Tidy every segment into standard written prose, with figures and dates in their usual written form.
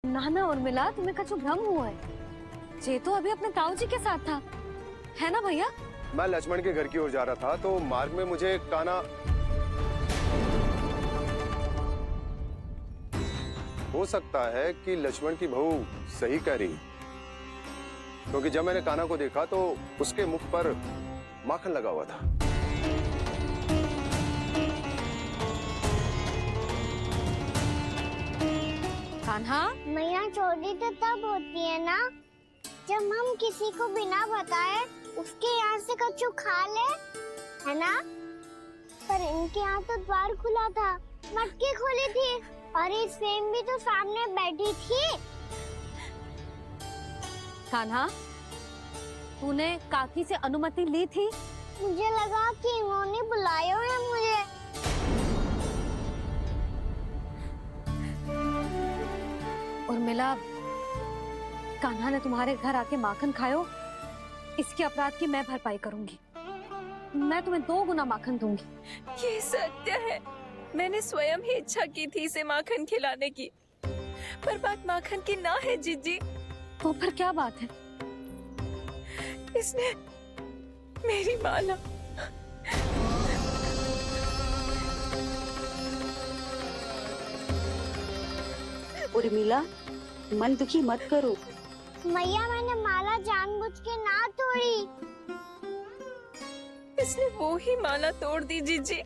नाना और मिला तुम्हें कछु भ्रम हुआ है। जे तो अभी अपने ताऊ जी के साथ था, है ना भैया? मैं लक्ष्मण के घर की ओर जा रहा था तो मार्ग में मुझे कान्हा। हो सकता है कि लक्ष्मण की बहू सही कह रही, क्योंकि जब मैंने कान्हा को देखा तो उसके मुख पर माखन लगा हुआ था। कान्हा, मैया चोरी तो तब होती है ना जब हम किसी को बिना बताए उसके यहाँ से कछु खा ले, है ना? पर इनके यहाँ तो द्वार खुला था, मटकी खुली थी और इस फेम भी तो सामने बैठी थी। कान्हा, तूने काकी से अनुमति ली थी? मुझे लगा कि इन्होंने बुलाया है मुझे। और मिला, कान्हा ने तुम्हारे घर आके माखन खायो, इसके अपराध की मैं भरपाई करूंगी। मैं तुम्हें 2 गुना माखन दूंगी। ये सत्य है, मैंने स्वयं ही इच्छा की थी इसे माखन खिलाने की, पर बात माखन की ना है जीजी। तो फिर क्या बात है? इसने मेरी माला। उर्मिला, मन दुखी मत करो। मैया मैंने माला जानबूझ के ना तोड़ी। इसने वो ही माला तोड़ दी जीजी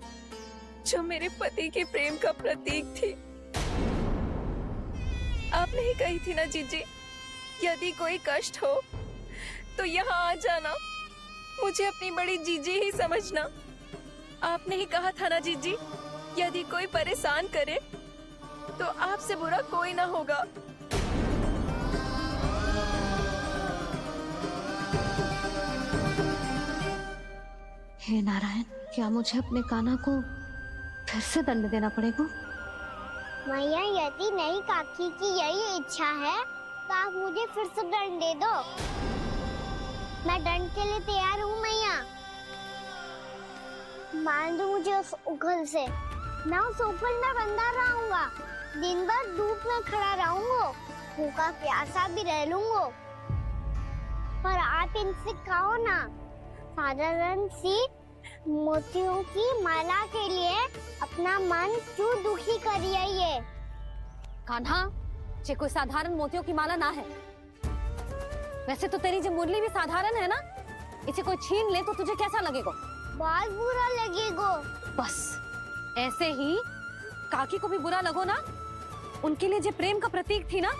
जो मेरे पति के प्रेम का प्रतीक थी। आपने ही कही थी ना जीजी, यदि कोई कष्ट हो तो यहाँ आ जाना, मुझे अपनी बड़ी जीजी ही समझना। आपने ही कहा था ना जीजी, यदि कोई परेशान करे तो आपसे बुरा कोई ना होगा। हे नारायण, क्या मुझे अपने कान्हा को फिर से दंड देना पड़ेगा? मैया यदि नहीं काकी की यही इच्छा है तो आप मुझे फिर से दंड दे दो। मैं दंड के लिए तैयार हूँ मैया। मान दो मुझे उस उखल से, मैं उस उखल में बंधा रहूंगा, दिन भर धूप में खड़ा रहूंगा, भूखा प्यासा भी रह लूंगा। पर आप इनसे कहो ना, साधारण सी मोतियों की माला के लिए अपना मन क्यों दुखी करिए ये? कान्हा, ये कोई साधारण मोतियों की माला ना है। वैसे तो तेरी जो मुरली भी साधारण है ना, इसे कोई छीन ले तो तुझे कैसा लगेगा? बहुत बुरा लगेगा। बस ऐसे ही काकी को भी बुरा लगो ना। उनके लिए जो प्रेम का प्रतीक थी ना,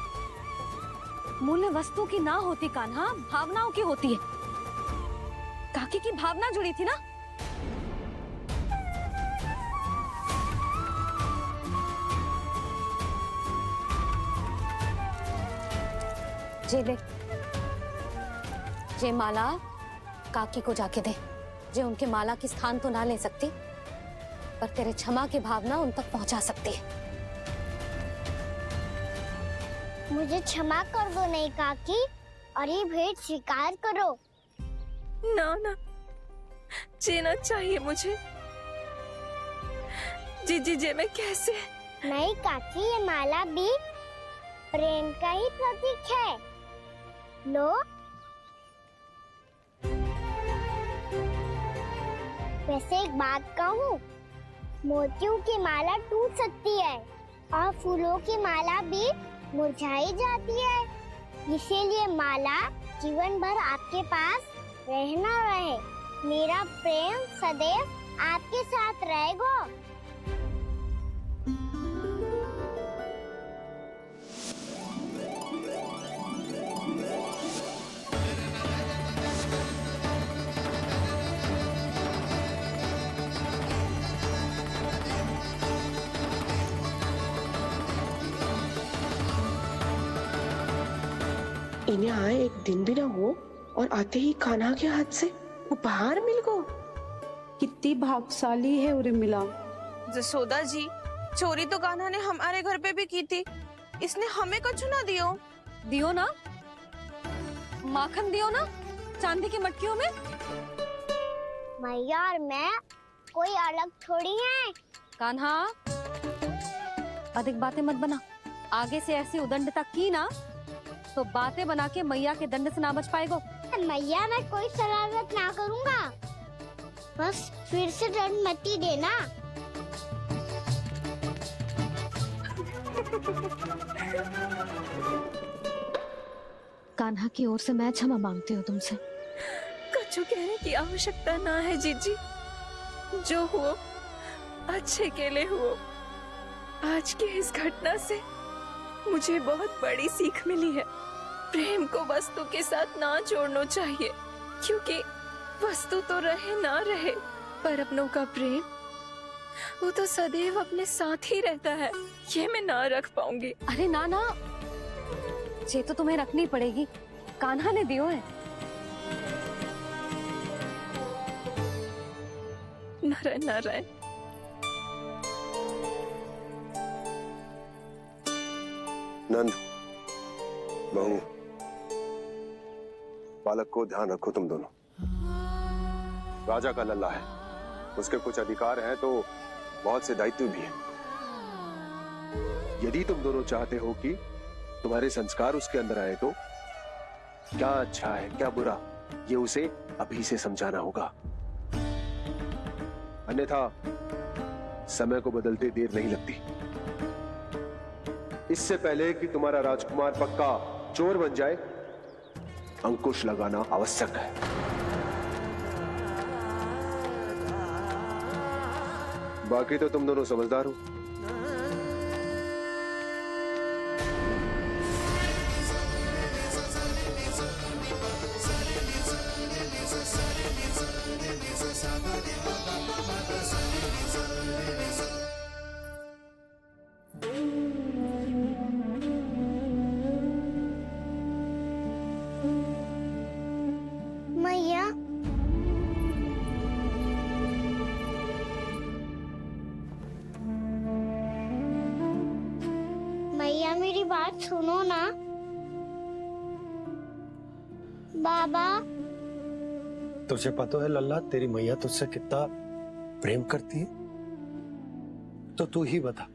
मूल्य वस्तु की ना होती कान्हा, भावनाओं की होती है। काकी की भावना जुड़ी थी ना। जे ले, जे माला काकी को जाके दे। जे उनके माला की स्थान तो ना ले सकती, पर तेरे क्षमा की भावना उन तक पहुंचा सकती है। मुझे क्षमा कर दो नहीं काकी, और ये भेंट स्वीकार करो। ना ना, जीना चाहिए मुझे। जीजी जे मैं कैसे? नहीं काकी, ये माला भी प्रेम का ही प्रतीक है। लो। वैसे एक बात कहूँ, मोतियों की माला टूट सकती है और फूलों की माला भी मुरझाई जाती है। इसीलिए माला जीवन भर आपके पास रहना रहे। मेरा प्रेम सदैव आपके साथ रहेगा। इन्हें आए एक दिन भी ना हो और आते ही कान्हा के हाथ से उपहार मिल गो। कितनी भाग्यशाली है उर्मिला। जसोदा जी, चोरी तो कान्हा ने हमारे घर पे भी की थी, इसने हमें कछु ना दियो। दियो ना, माखन दियो ना, चांदी की मटकियों में। मैया और मैं कोई अलग थोड़ी है। कान्हा, अधिक बातें मत बना, आगे से ऐसी उदंडता की ना तो बातें बना के मैया के दंड से ना बच पाएगो। मैया मैं कोई शरारत ना करूंगा, बस फिर से दंड मत ही देना। कान्हा की ओर से मैं क्षमा मांगती हूँ तुमसे। कुछ कहने की आवश्यकता ना है जीजी, जो हुआ अच्छे के लिए हुआ। आज की इस घटना से मुझे बहुत बड़ी सीख मिली है। प्रेम को वस्तु के साथ ना जोड़ना चाहिए, क्योंकि वस्तु तो रहे ना रहे, पर अपनों का प्रेम वो तो सदैव अपने साथ ही रहता है। ये मैं ना रख पाऊंगी। अरे ना ना, ये तो तुम्हें रखनी पड़ेगी, कान्हा ने दियो है। नारायण नारायण। नंद, बहू, बालक को ध्यान रखो तुम दोनों। राजा का लल्ला है, उसके कुछ अधिकार हैं तो बहुत से दायित्व भी हैं। यदि तुम दोनों चाहते हो कि तुम्हारे संस्कार उसके अंदर आए तो क्या अच्छा है क्या बुरा, ये उसे अभी से समझाना होगा। अन्यथा समय को बदलते देर नहीं लगती। इससे पहले कि तुम्हारा राजकुमार पक्का चोर बन जाए, अंकुश लगाना आवश्यक है। बाकी तो तुम दोनों समझदार हो। मैया मैया मेरी बात सुनो ना। बाबा तुझे पता है लल्ला, तेरी मैया तुझसे कितना प्रेम करती है? तो तू ही बता,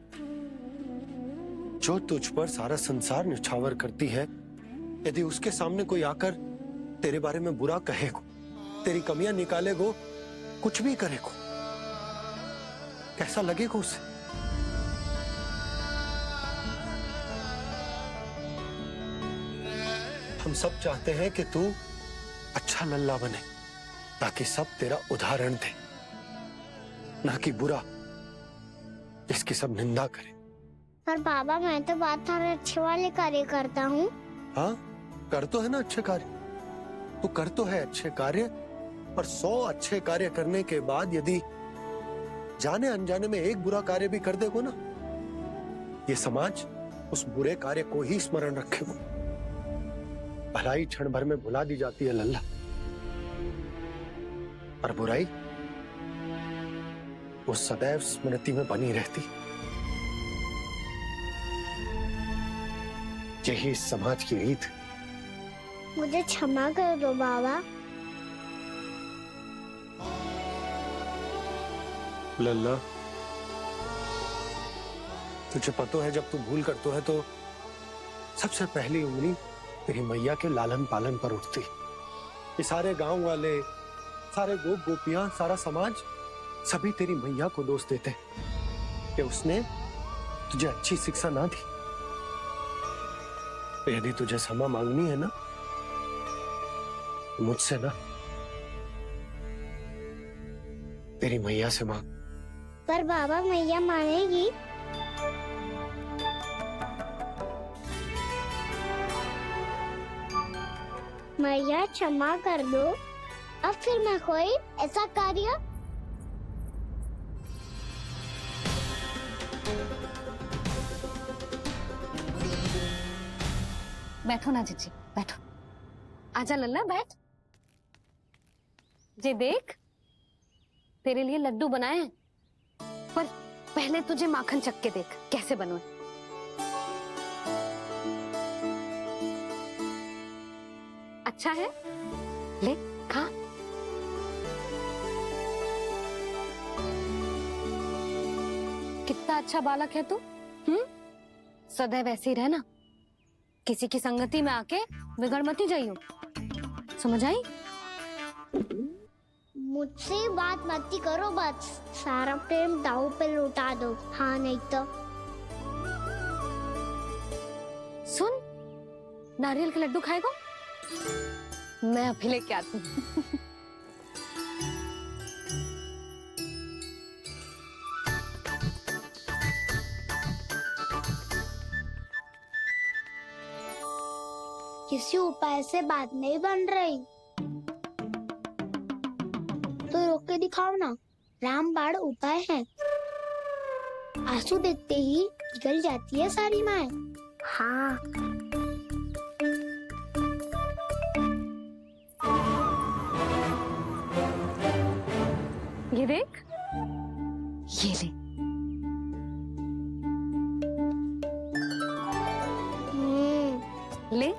जो तुझ पर सारा संसार निछावर करती है, यदि उसके सामने कोई आकर तेरे बारे में बुरा कहेगो, तेरी कमियां निकालेगो, कुछ भी करेगो, कैसा लगेगा उसे? हम सब चाहते हैं कि तू अच्छा लल्ला बने, ताकि सब तेरा उदाहरण दे, ना कि बुरा जिसकी सब निंदा करे। पर बाबा मैं तो बात हर अच्छे वाले कार्य करता हूँ। हाँ, कर तो है ना अच्छे कार्य, तू कर तो है अच्छे कार्य, पर 100 अच्छे कार्य करने के बाद यदि जाने अनजाने में एक बुरा कार्य भी कर देगो ना, ये समाज उस बुरे कार्य को ही स्मरण रखेगो। भलाई क्षण भर में भुला दी जाती है लल्ला, पर बुराई वो सदैव स्मृति में बनी रहती। यही इस समाज की रीत। मुझे क्षमा कर दो बाबा। लल्ला, तुझे पता है जब तू भूल करतो है तो सबसे पहली उंगली तेरी मैया के लालन पालन पर उठती। ये सारे गांव वाले, सारे गोप गोपियां, सारा समाज सभी तेरी मैया को दोष देते कि उसने तुझे अच्छी शिक्षा ना दी। तो यदि तुझे क्षमा मांगनी है ना, मुझसे ना, तेरी मैया से मांग। पर बाबा मैया मानेगी? मैया क्षमा कर दो, अब फिर मैं कोई ऐसा कार्य बैठो ना जीजी, बैठो। आजा लल्ला, बैठ। जे देख, तेरे लिए लड्डू बनाए हैं, पर पहले तुझे माखन चख के देख कैसे बनो। अच्छा है, ले खा। कितना अच्छा बालक है तू, सदैव ऐसे ही रहना, किसी की संगति में आके बिगड़ मत ही जाइयो, समझ आई? मुझसे बात मत ही करो, बस सारा प्रेम दाव पे लौटा दो। हाँ नहीं तो सुन, नारियल के लड्डू खाएगा? मैं अभी लेके आती हूँ। किसी उपाय से बात नहीं बन रही तो रोक के दिखाओ ना। रामबाण उपाय है, आंसू देखते ही निकल जाती है सारी माए। हाँ ये देख, ये ले। ले,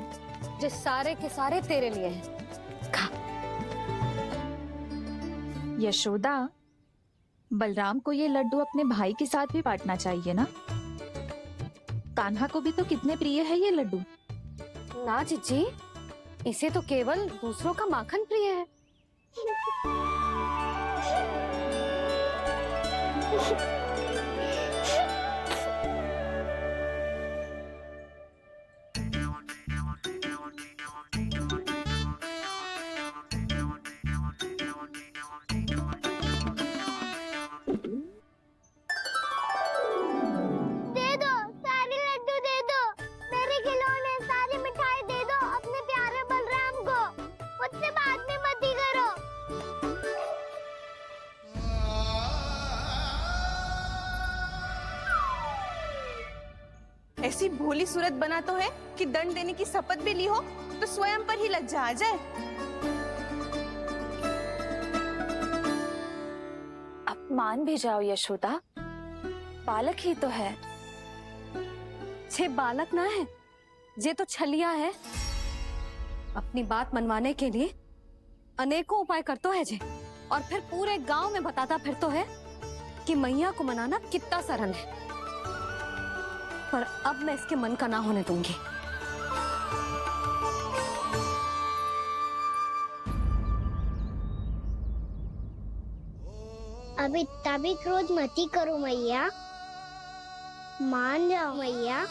जो सारे के सारे तेरे लिए हैं, खा। यशोदा, बलराम को ये लड्डू अपने भाई के साथ भी बांटना चाहिए ना। कान्हा को भी तो कितने प्रिय है ये लड्डू। ना जीजी, इसे तो केवल दूसरों का माखन प्रिय है। दे दो, सारे लड्डू दे दो, मेरे खिलौने सारी मिठाई दे दो अपने प्यारे बलराम को। मुझसे बात में मत ही करो। ऐसी भोली सूरत बना तो है कि दंड देने की शपथ भी ली हो तो स्वयं पर ही लज्जा आ जाए। अब मान भी जाओ यशोदा, बालक ही तो है। छे बालक ना है, ये तो छलिया है। अपनी बात मनवाने के लिए अनेकों उपाय करतो है जे, और फिर पूरे गांव में बताता फिरतो है कि मैया को मनाना कितना सरल है। पर अब मैं इसके मन का ना होने दूंगी। अब इतना भी क्रोध मत ही करो मैया, मान जाओ मैया।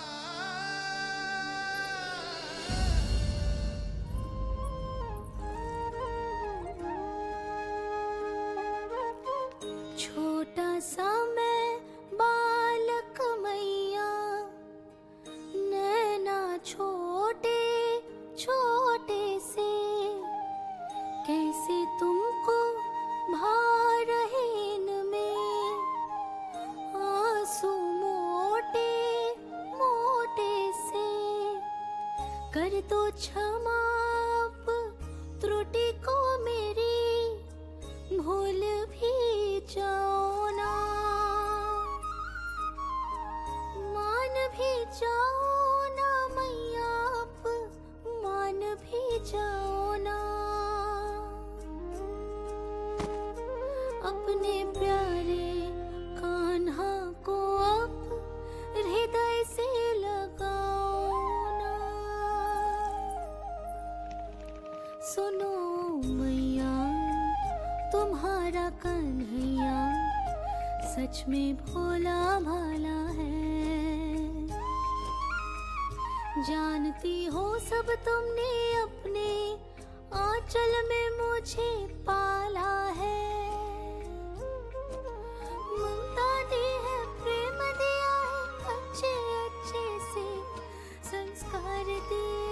छोटा सा मैं बालक मैया, नैना छोटे छोटे से, कैसे तुमको भा रहे इनमें आंसू मोटे मोटे से। कर दो क्षमा त्रुटि को मेरी, भूल भी जाओ ना, मान भी जाओ ना मैया, मान भी जाओ ना। अपने प्यारे कान्हा को अब हृदय से लगाओ ना। सुनो मैया, तुम्हारा कन्हैया सच में भोला भाला है। जानती हो सब तुमने अपने आंचल में मुझे पाला है। ममता दी है, प्रेम दिया है, अच्छे अच्छे से संस्कार दिए।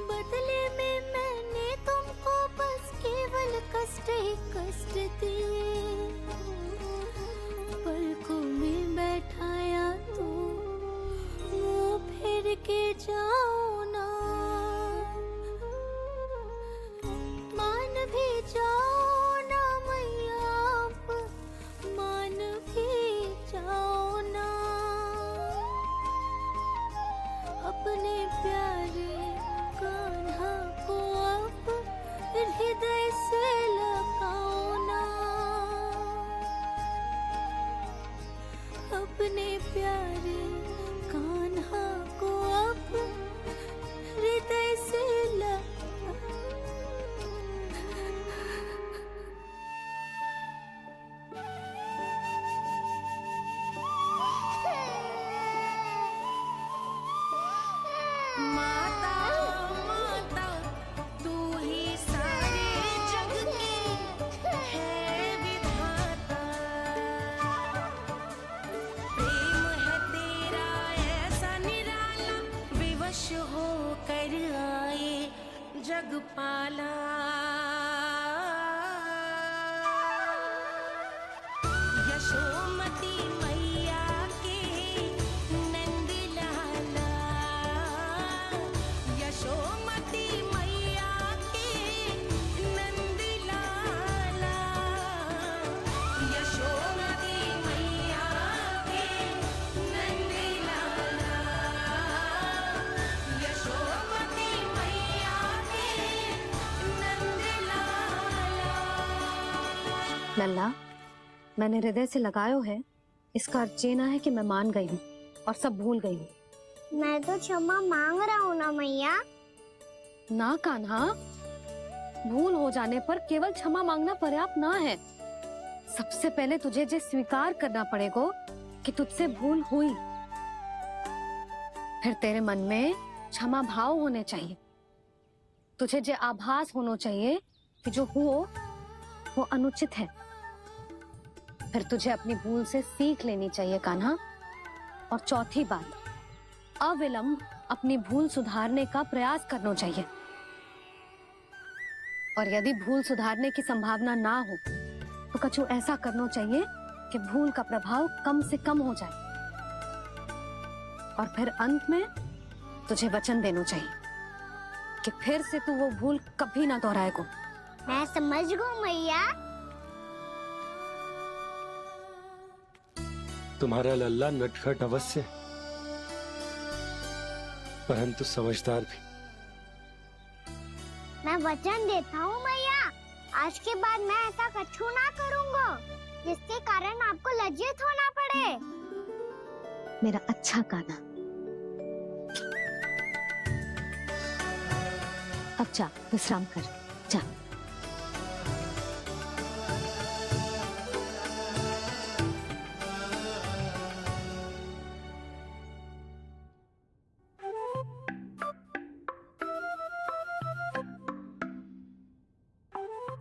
बदले में मैंने तुमको बस केवल कष्ट ही कष्ट दिए। पलकों में बैठाया तो वो फिर के जाओ ना, मान भी जाओ जगपाला यशोमती मैया के नंद लाला यशोमती मैया के नंद लाला यशोमती मैया के नंद लाला यशोमती मैया के नंद लाला। लल्ला, मैंने हृदय से लगायो है, इसका अर्थ ये ना है कि मैं मान गई हूँ और सब भूल गई हूँ। मैं तो क्षमा मांग रहा हूँ ना मैया। ना कान्हा, भूल हो जाने पर केवल क्षमा मांगना पर्याप्त ना है। सबसे पहले तुझे ये स्वीकार करना पड़ेगा कि तुझसे भूल हुई। फिर तेरे मन में क्षमा भाव होने चाहिए। तुझे ये आभास होना चाहिए कि जो हुआ वो अनुचित है। फिर तुझे अपनी भूल से सीख लेनी चाहिए कान्हा। और चौथी बात, अविलंब अपनी भूल सुधारने का प्रयास करना चाहिए। और यदि भूल सुधारने की संभावना ना हो तो कछु ऐसा करना चाहिए कि भूल का प्रभाव कम से कम हो जाए। और फिर अंत में तुझे वचन देना चाहिए कि फिर से तू वो भूल कभी ना दोहराएगा। मैं समझ गई मैया। तुम्हारा लल्ला नटखट अवश्य है, परंतु समझदार भी। मैं वचन देता हूँ मैया, आज के बाद मैं ऐसा कछु ना करूँगा जिसके कारण आपको लज्जित होना पड़े। मेरा अच्छा कान्हा, अब जा विश्राम कर, जा।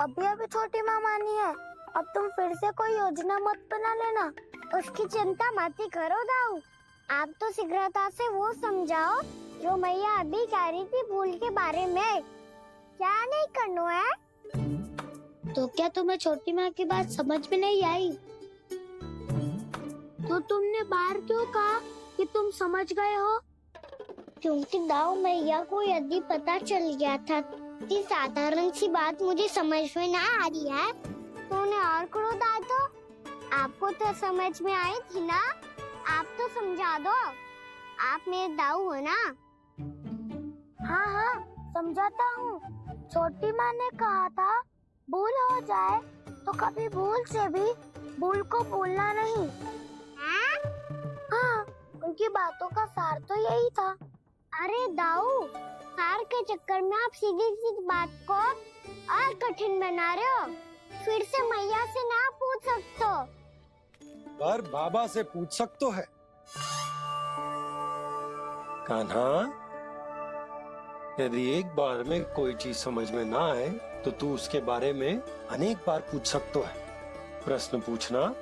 अभी अभी छोटी माँ मानी है, अब तुम फिर से कोई योजना मत बना लेना। उसकी चिंता मत ही करो दाऊ। आप तो शीघ्रता से वो समझाओ जो मैया अभी कह रही थी भूल के बारे में। क्या नहीं करना है? तो क्या तुम्हें छोटी माँ की बात समझ में नहीं आई? तो तुमने बाहर क्यों कहा कि तुम समझ गए हो? क्योंकि दाऊ मैया को यदि पता चल गया था कि साधारण सी बात मुझे समझ में ना आ रही है तो उन्हें और क्रोध आया। तो आपको तो समझ में आई थी ना, आप तो समझा दो। आप मेरे दाऊ हो ना। हाँ हाँ समझाता हूँ। छोटी माँ ने कहा था भूल हो जाए तो कभी भूल से भी भूल को भूलना नहीं। हाँ उनकी बातों का सार तो यही था। अरे दाऊ, सार के चक्कर में आप सीधी सीधी बात को और कठिन बना रहे हो। फिर से मैया से ना पूछ सकते हो, पर बाबा से पूछ सकते है। कान्हा, यदि एक बार में कोई चीज समझ में ना आए तो तू उसके बारे में अनेक बार पूछ सकते है। प्रश्न पूछना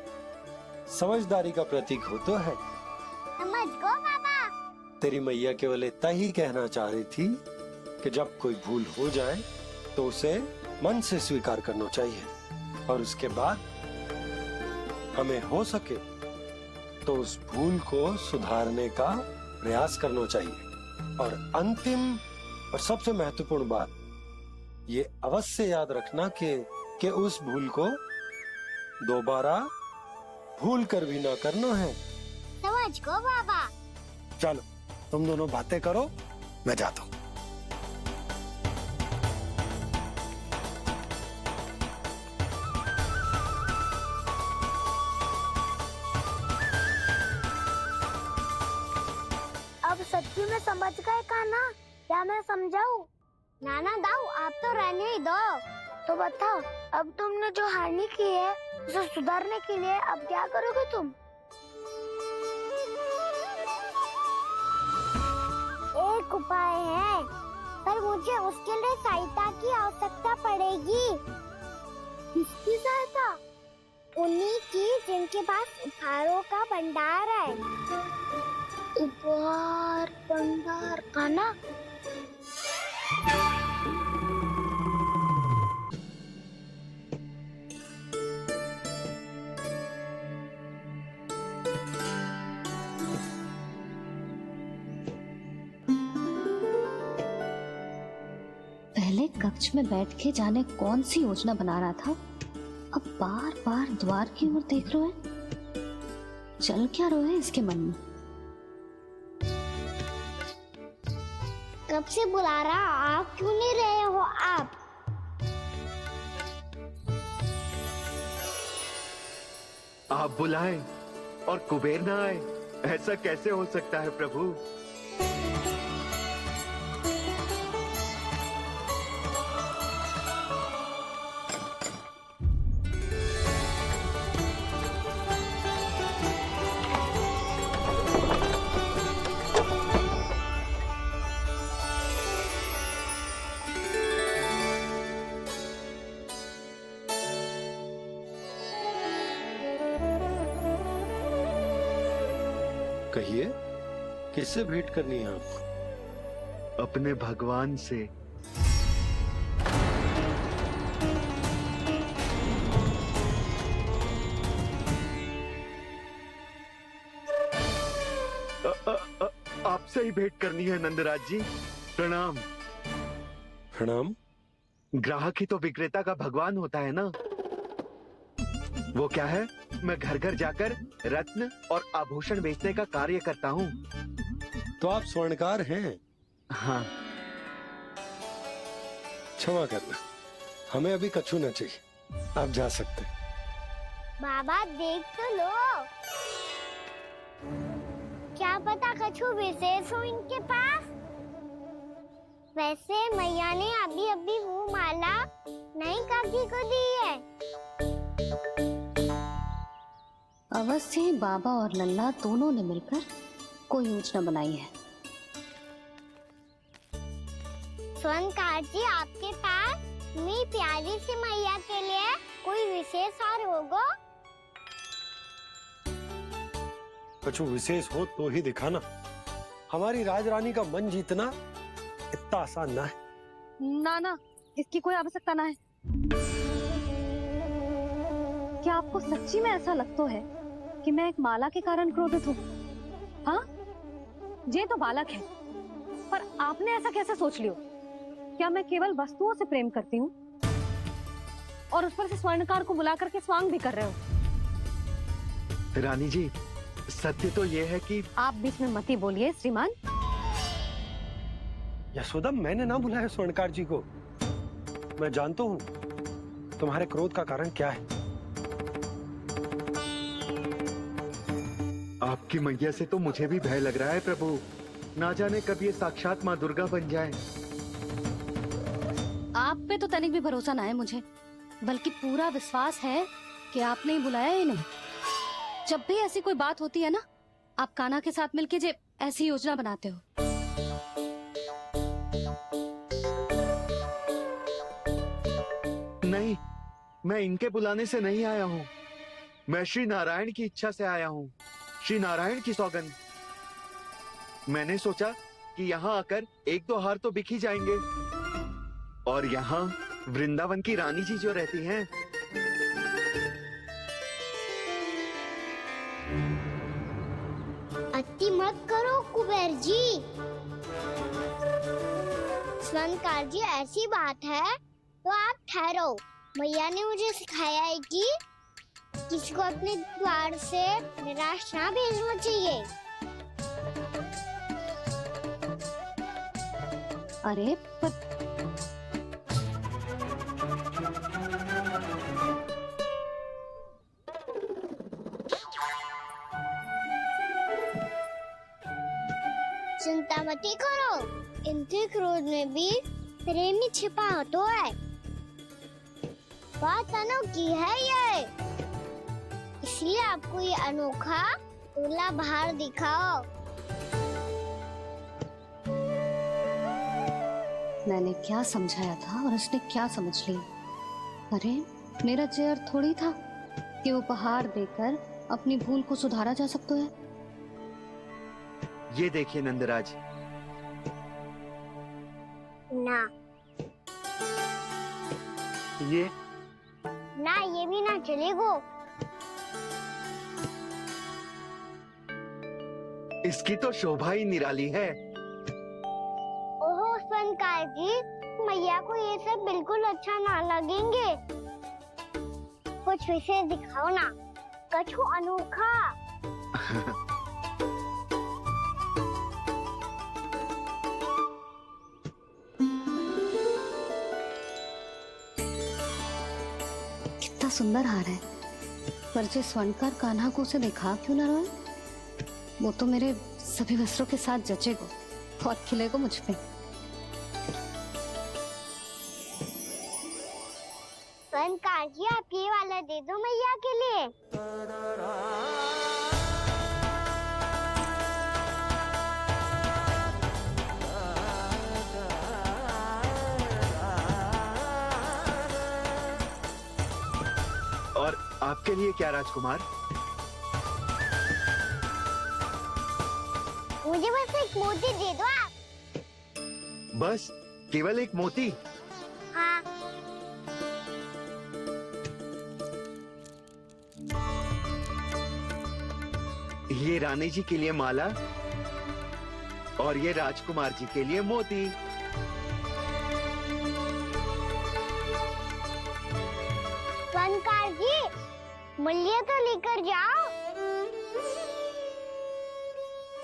समझदारी का प्रतीक होता है। समझ गो बाबा। तेरी मैया केवल इतना ही कहना चाह रही थी कि जब कोई भूल हो जाए तो उसे मन से स्वीकार करना चाहिए और उसके बाद हमें हो सके तो उस भूल को सुधारने का प्रयास करना चाहिए। और अंतिम और सबसे महत्वपूर्ण बात ये अवश्य याद रखना कि उस भूल को दोबारा भूल कर भी ना करना है। समझ गो बाबा। चलो तुम दोनों बातें करो, मैं जाता हूँ। अब सच्ची में समझ गए कान्हा? क्या मैं समझाऊं? नाना दाऊ आप तो रहने ही दो। तो बताओ, अब तुमने जो हानि की है उसे सुधारने के लिए अब क्या करोगे तुम? एक उपाय है, पर मुझे उसके लिए सहायता की आवश्यकता पड़ेगी। किसकी सहायता? उन्हीं की जिनके पास उपहारों का भंडार है। उपहार भंडार का ना? कक्ष में बैठ के जाने कौन सी योजना बना रहा था, अब बार बार द्वार की ओर देख रहे हैं। चल क्या रहे हैं इसके मन में? कब से बुला रहा, आप क्यों नहीं रहे हो? आप बुलाएं और कुबेर ना आए, ऐसा कैसे हो सकता है प्रभु? कहिए, किससे भेंट करनी है आपको? अपने भगवान से। आपसे ही भेंट करनी है नंदराज जी। प्रणाम। प्रणाम। ग्राहक ही तो विक्रेता का भगवान होता है ना। वो क्या है, मैं घर घर जाकर रत्न और आभूषण बेचने का कार्य करता हूँ। तो आप स्वर्णकार हैं? हाँ। क्षमा करना, हमें अभी कछु न चाहिए, आप जा सकते हैं। बाबा देख तो लो, क्या पता कछु विशेष हो इनके पास। वैसे मैया ने अभी अभी वो माला नई काकी को दी है। अवश्य ही बाबा और लल्ला दोनों ने मिलकर कोई योजना बनाई है। स्वर्णकार जी, आपके पास मेरी प्यारी सी मैया के लिए कोई विशेष हार होगा? कछु विशेष हो तो ही दिखाना। हमारी राजरानी का मन जीतना इतना आसान ना है। ना ना, इसकी कोई आवश्यकता ना है। क्या आपको सच्ची में ऐसा लगता है कि मैं एक माला के कारण क्रोधित हूँ? हाँ, ये तो बालक है, पर आपने ऐसा कैसे सोच लियो? क्या मैं केवल वस्तुओं से प्रेम करती हूँ और उस पर से स्वर्णकार को बुला करके स्वांग भी कर रहे हो? रानी जी, सत्य तो ये है कि आप बीच में मत ही बोलिए श्रीमान। यशोदा, मैंने ना बुलाया स्वर्णकार जी को। मैं जानता हूँ तुम्हारे क्रोध का कारण क्या है। आपकी मैया से तो मुझे भी भय लग रहा है प्रभु। ना जाने कब ये साक्षात माँ दुर्गा बन जाए। आप पे तो तनिक भी भरोसा ना है मुझे, बल्कि पूरा विश्वास है कि आपने ही बुलाया ही नहीं। जब भी ऐसी कोई बात होती है ना, आप कान्हा के साथ मिलके जे ऐसी योजना बनाते हो। नहीं, मैं इनके बुलाने से नहीं आया हूँ। मैं श्री नारायण की इच्छा से आया हूँ, श्री नारायण की सौगंध। मैंने सोचा कि यहाँ आकर एक दो हार तो बिक ही जाएंगे। और यहाँ वृंदावन की रानी जी जो रहती हैं, अति मत करो कुबेर जी। स्वर्णकार जी, ऐसी बात है तो आप ठहरो। मैया ने मुझे सिखाया है कि किसी को अपने द्वार से निराश ना भेजना चाहिए। अरे पर चिंता मत करो, इनके क्रोध में भी प्रेम ही छिपा होता है। बात अनोखी है ये, इसलिए आपको ये अनोखा दूल्हा बाहर दिखाओ। मैंने क्या समझाया था और उसने क्या समझ लिया? अरे मेरा चेयर थोड़ी था कि उपहार देकर अपनी भूल को सुधारा जा सकता है। ये देखिए नंदराज। ना ये ना, ये भी ना चलेगा। इसकी तो शोभा ही निराली है। ओहो स्वर्णकार जी, मैया को ये सब बिल्कुल अच्छा ना लगेंगे। कुछ विशेष दिखाओ ना, कछु अनोखा। कितना सुंदर हार है, पर जो स्वर्णकार कान्हा को उसे दिखा क्यों ना रहा है? वो तो मेरे सभी वस्त्रों के साथ जचेगा, बहुत खिलेगा मुझ पे। स्वर्णकार जी, आप ये वाला दे दो मैया के लिए। और आपके लिए क्या राजकुमार? मुझे बस एक मोती दे दो आप। बस केवल एक मोती? हाँ। ये रानी जी के लिए माला और ये राजकुमार जी के लिए मोती। स्वर्णकार जी, मूल्य तो लेकर जाओ।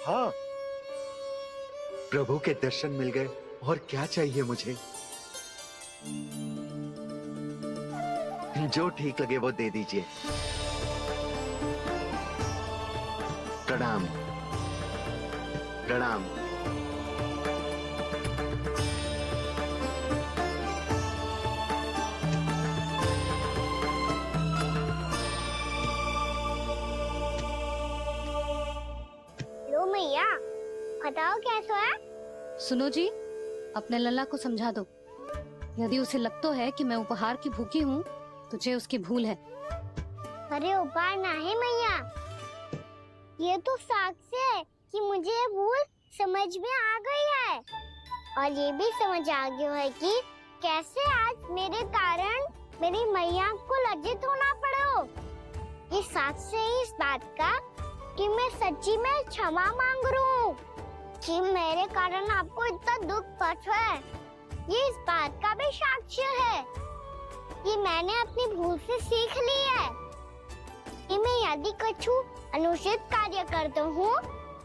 हाँ, प्रभु के दर्शन मिल गए, और क्या चाहिए मुझे? जो ठीक लगे वो दे दीजिए। प्रणाम प्रणाम। लो मैया, बताओ कैसा है? सुनो जी, अपने लल्ला को समझा दो। यदि उसे लगता है कि मैं उपहार की भूखी हूँ, तुझे उसकी भूल है। अरे उपहार ना है मैया, ये तो साक्ष्य है कि मुझे ये भूल समझ में आ गई है, और ये भी समझ आ गया है कि कैसे आज मेरे कारण मेरी मैया को लज्जित होना पड़ो। ये साक्ष्य है इस बात का कि मैं सच्ची में क्षमा मांग रहा हूँ कि मेरे कारण आपको इतना दुख पहुंचा है। ये इस बात का भी साक्ष्य है कि मैंने अपनी भूल से सीख ली है कि मैं यदि कछु अनुचित कार्य करता हूँ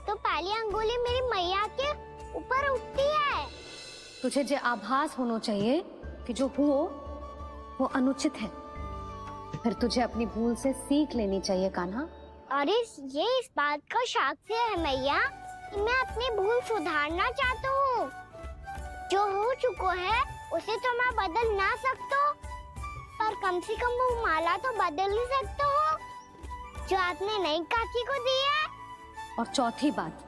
तो पहली अंगुली मेरी मैया के ऊपर उठती है। तुझे जो आभास होना चाहिए कि जो हुआ वो अनुचित है, फिर तुझे अपनी भूल से सीख लेनी चाहिए कान्हा। और ये इस बात का साक्ष्य है मैया कि मैं अपनी भूल सुधारना चाहता हूँ। जो हो चुका है उसे तो मैं बदल ना सकता, पर कम से कम वो माला तो बदल ही सकता हूँ जो आपने नई काकी को दी है। और चौथी बात,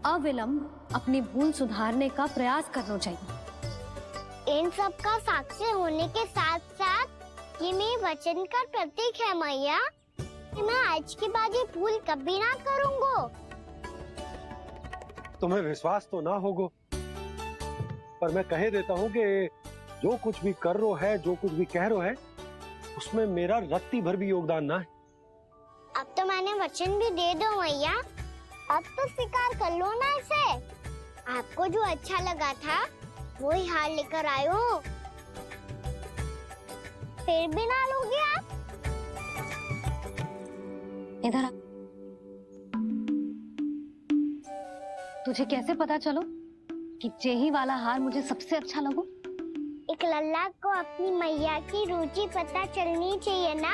अविलंब अपनी भूल सुधारने का प्रयास करना चाहिए। इन सब का साक्षी होने के साथ साथ ये मेरे वचन का प्रतीक है मैया कि मैं आज के बाद ये भूल कभी ना करूँगा। तुम्हें विश्वास तो ना होगो, पर मैं कह देता हूँ कि जो कुछ भी कर रो है, जो कुछ भी कह रो है, उसमें मेरा रत्ती भर भी योगदान ना है। अब तो मैंने वचन भी दे दो मैया, अब तो स्वीकार कर लो ना इसे। आपको जो अच्छा लगा था वो ही हार लेकर आयो, फिर भी ना लोगे आप? इधर आ। तुझे कैसे पता चलो कि जेही वाला हार मुझे सबसे अच्छा लगो? एक लल्ला को अपनी मैया की रुचि पता चलनी चाहिए ना।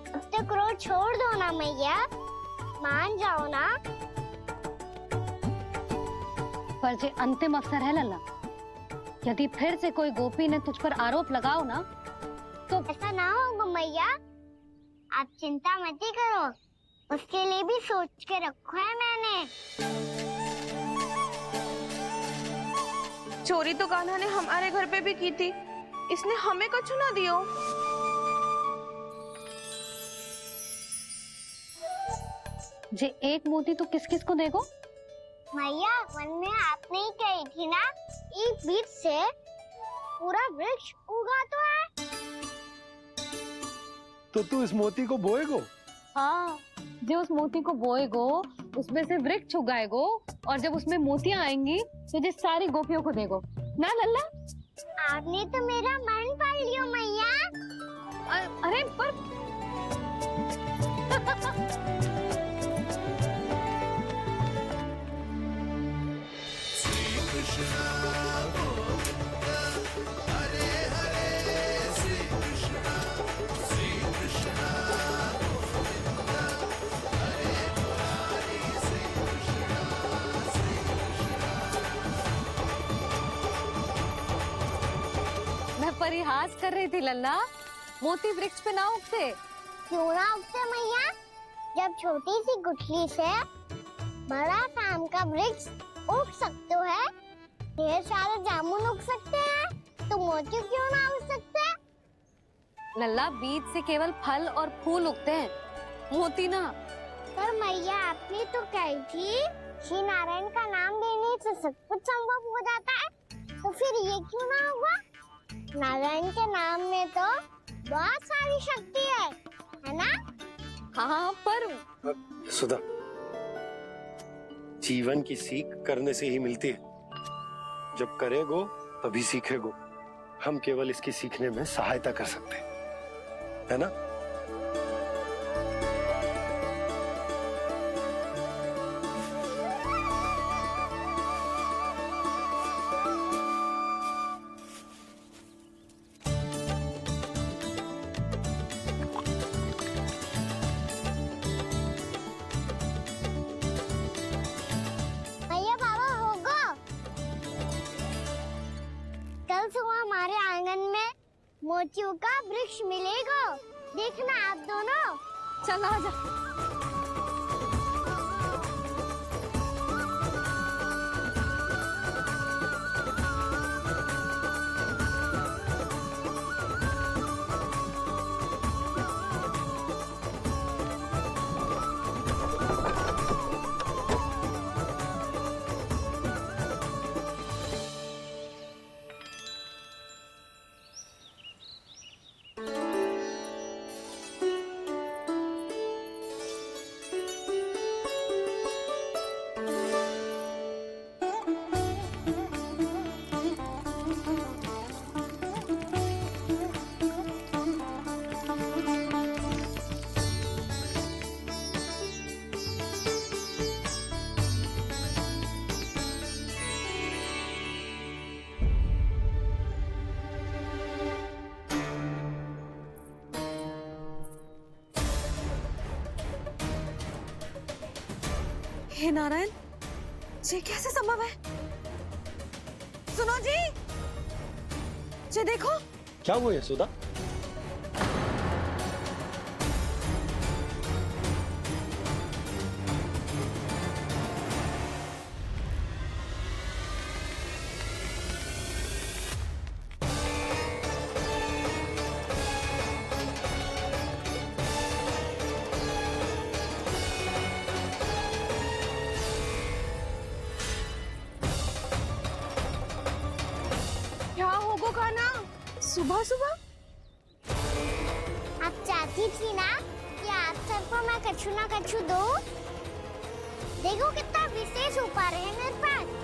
अब तक क्रोध छोड़ दो ना मैया, मान जाओ ना। पर जे अंतिम अवसर है लल्ला, यदि फिर से कोई गोपी ने तुझ पर आरोप लगाओ ना तो ऐसा ना होगा मैया, आप चिंता मत ही करो, उसके लिए भी सोच के रखा है मैंने। चोरी तो कान्हा ने हमारे घर पे भी की थी, इसने हमें कछु ना दियो। जे एक मोती तो किस किस को देगो? मैया, मन में आपने ही कही थी ना, एक बीज से पूरा वृक्ष उगा तो है। तो तू इस मोती को बोएगो? हाँ, जो उस मोती को बोएगो उसमें से वृक्ष उगाएगो और जब उसमें मोतियां आएंगी तो जे सारी गोपियों को देगो ना लल्ला। आपने तो मेरा मन पढ़ लियो मैया। अरे पर मैं परिहास कर रही थी लल्ला, मोती वृक्ष पे ना उगते। क्यों ना उगते मैया? जब छोटी सी गुठली से बड़ा काम का वृक्ष उग सकते है, ढेर सारे जामुन उग सकते हैं, तो मोती क्यों ना उग सकते? लल्ला बीज से केवल फल और फूल उगते हैं, मोती ना। पर मैया आपने तो कही थी श्री नारायण का नाम लेने से सब कुछ संभव हो जाता है, तो फिर ये क्यों ना हुआ? नारायण के नाम में तो बहुत सारी शक्ति है ना? हाँ पर सुधा, जीवन की सीख करने से ही मिलती है। जब करेगो तभी सीखेगो। हम केवल इसकी सीखने में सहायता कर सकते हैं, है ना? भैया बाबा होगा, कल सुबह हमारे आंगन में मोतियों का वृक्ष मिलेगा, देखना आप दोनों। चल आजा। हे नारायण, ये कैसे संभव है? सुनो जी, ये देखो। क्या हुआ यशोदा? क्या होगा कान्हा? सुबह सुबह? आप चाहती थी ना कि आप सबको मैं कछु ना कछु दूं? देखो कितना विशेष उपहार है मेरे पास।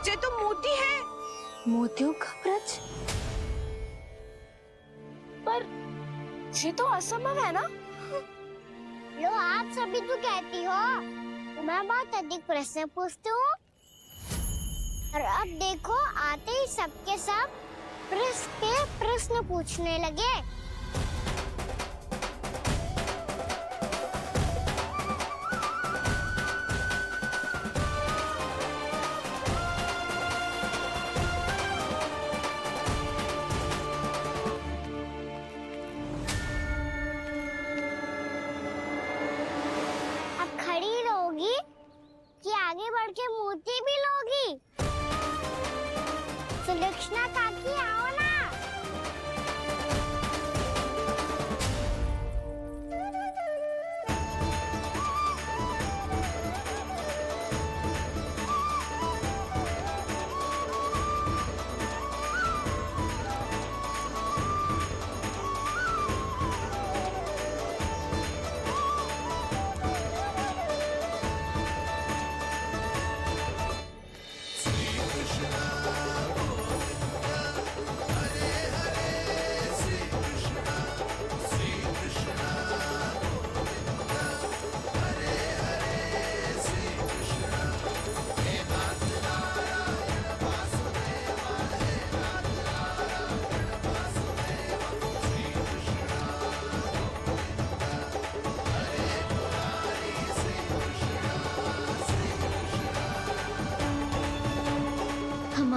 ये तो मोती है। मोतियों का ब्रज? पर ये तो असंभव है ना? लो आप सभी तो कहती हो, तो मैं बहुत अधिक प्रश्न पूछती हूँ, और अब देखो आते ही सबके सब प्रश्न पूछने लगे। अब खड़ी रहोगी कि आगे बढ़ के मोती भी लोगी? सुलक्षणा काकी आओ ना।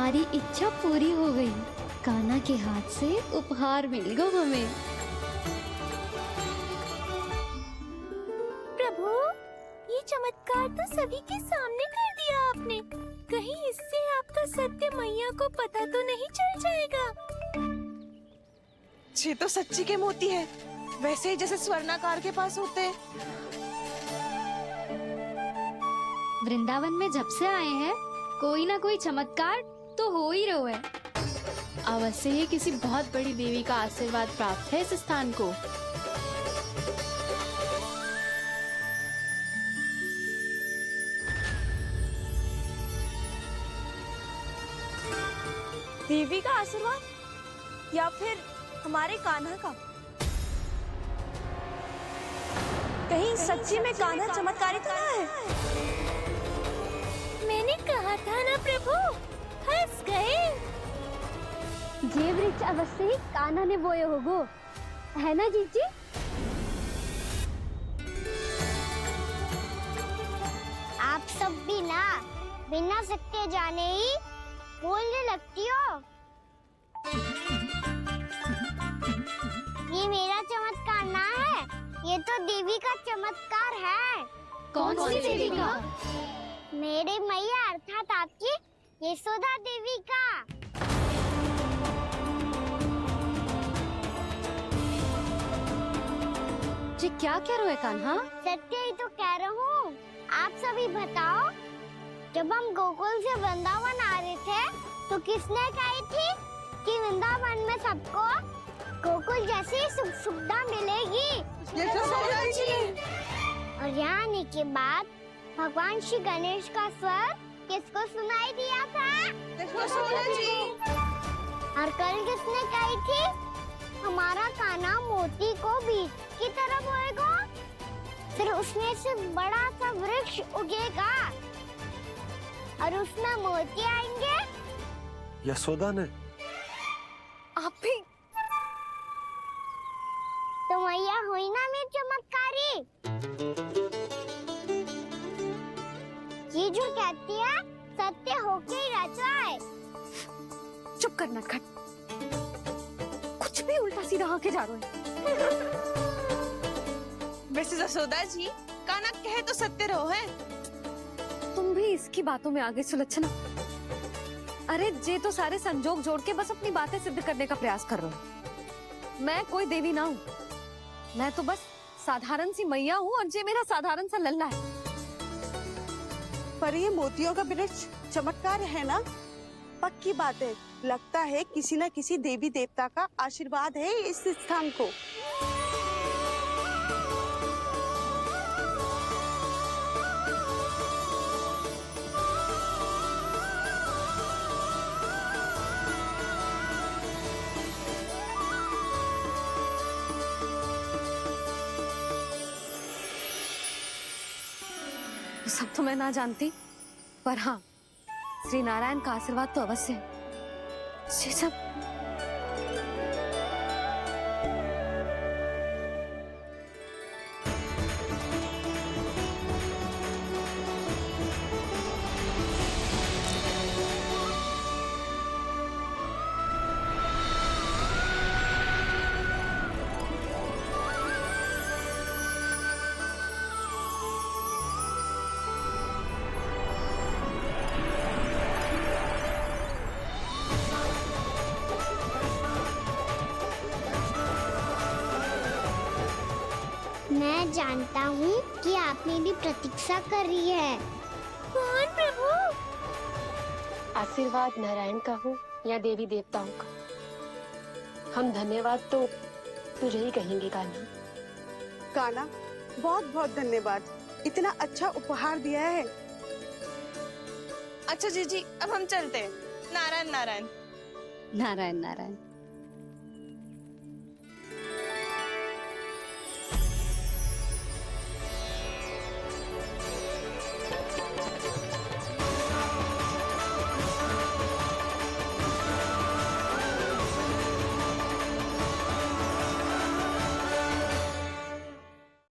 हमारी इच्छा पूरी हो गई। कान्हा के हाथ से उपहार मिल गया हमें। प्रभु, ये चमत्कार तो सभी के सामने कर दिया आपने। कहीं इससे आपका सत्य मैया को पता तो नहीं चल जाएगा? ये तो सच्ची के मोती है, वैसे ही जैसे स्वर्णाकार के पास होते हैं। वृंदावन में जब से आए हैं कोई ना कोई चमत्कार तो हो ही रहा है। अवश्य ही किसी बहुत बड़ी देवी का आशीर्वाद प्राप्त है इस स्थान को। देवी का आशीर्वाद या फिर हमारे कान्हा का? कहीं सच्ची में कान्हा चमत्कारी तो ना है? मैंने कहा था ना प्रभु, फंस गए। ये वृक्ष अवश्य ही कान्हा ने बोए होगो, है ना जीजी? आप सब भी ना बिना सत्य जाने ही बोलने लगती हो। ये मेरा चमत्कार ना है, ये तो देवी का चमत्कार है। कौन सी देवी का? मेरे मैया अर्थात आपकी यशोदा देवी का। जी क्या कह रहे हो कान्हा? सत्य ही तो कह रहा हूँ। आप सभी बताओ, जब हम गोकुल से वृंदावन आ रहे थे तो किसने कही थी कि वृंदावन में सबको गोकुल जैसी सुख सुविधा मिलेगी? यशोदा जी। और यहाँ आने के बाद भगवान श्री गणेश का स्वर किसको सुनाई दिया था? यशोदा जी। और कल किसने कही थी हमारा कान्हा मोती को बीज की तरह बोएगा, फिर उसमें से बड़ा सा वृक्ष उगेगा और उसमें मोती आएंगे? यशोदा ने? आप भी? तो मैया हुई ना मेरी चमत्कारी। ये जो कहती है सत्य होके ही रहता है। चुप करना खट। कुछ भी उल्टा सीधा आके जा रहे हो। वैसे यशोदा जी, कान्हा कहे तो सत्य रहो है। तुम भी इसकी बातों में आगे सुलझना। अरे जे तो सारे संजोग जोड़ के बस अपनी बातें सिद्ध करने का प्रयास कर रहे हो। मैं कोई देवी ना हूँ, मैं तो बस साधारण सी मैया हूँ और जे मेरा साधारण सा लल्ला है। पर ये मोतियों का वृक्ष चमत्कार है ना? पक्की बात है, लगता है किसी न किसी देवी देवता का आशीर्वाद है इस स्थान को। सब तो मैं ना जानती, पर हाँ, श्री नारायण का आशीर्वाद तो अवश्य है। ये सब मैं जानता हूँ कि आप मेरी प्रतीक्षा कर रही है। कौन प्रभु? आशीर्वाद नारायण का हो या देवी देवताओं का, हम धन्यवाद तो तुझे ही कहेंगे कान्हा। कान्हा, बहुत बहुत धन्यवाद, इतना अच्छा उपहार दिया है। अच्छा जीजी, अब हम चलते हैं। नारायण नारायण। नारायण नारायण।